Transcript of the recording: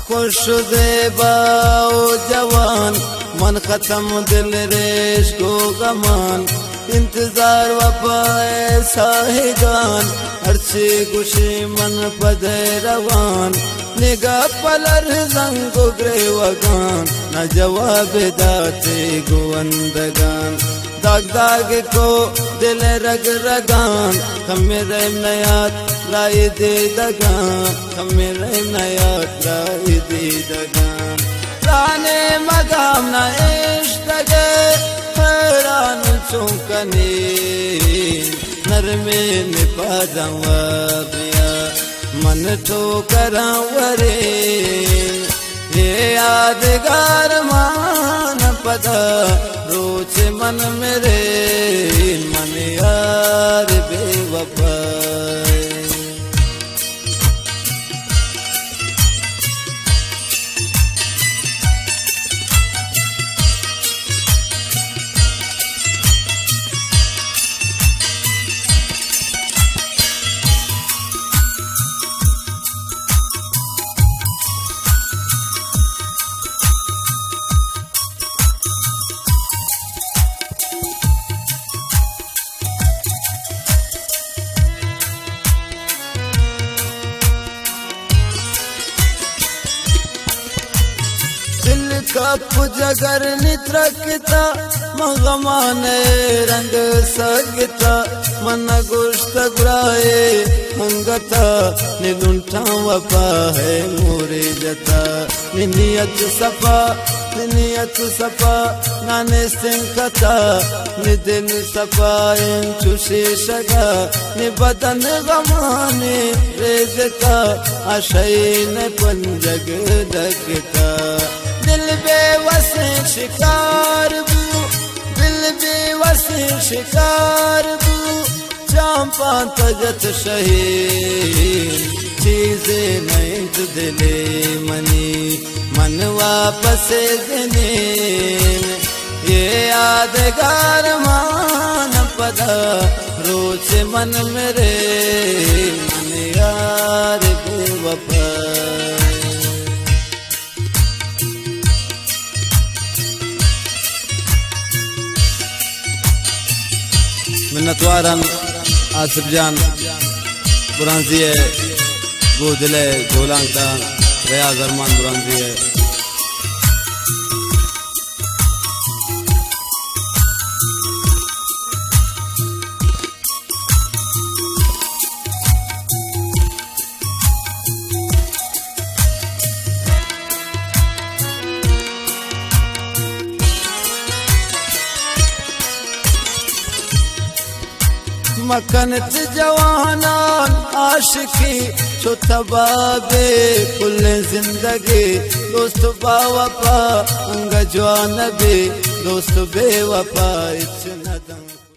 खुश दे बाओ जवान मन खत्म दिल रेश को गमान इंतजार वफाए साहिगान अर्शी गुशी मन पदे रवान निगाह पलर जंग ग्रेवगान न जवाब दाते गुवंदगान दाग दाग को दिल रग रगान मेरे नयात लाई दे दगान मेरे नयात लाई दे दगान राने मगाम न इश्तगे हैरान चौकने नरमे निपादवा बिया मन ठोकरा वरे ये यादगार मान पदा रोच मन मेरे मन यार बेवफा कप जगर नित्रकता मगमाने रंग सगता मन गुश्त गुराए मंगता निलुंठा वफा है मोरे जता नियत सफा नाने सिंकता निदिन सफा चुशी शगा नि बदन गमाने रेजता आशय न पंजग दगता दिल बेवस शिकार बू चांपा तजत शहीद चीज़े नहीं तो दिले मनी मन वापस देने ये यादगार मान पदा रोज मन मेरे मन यार बेवफा मिन्नतवारन आसिफ जान बुरांजी है वो दिले गोलांका रियाज अरमान बुरांजी है मकनत जवानान आशिकी छो तबाबे कुल जिंदगी दोस्त बावफा अंग जवान बे दोस्त बेवफा इच नदम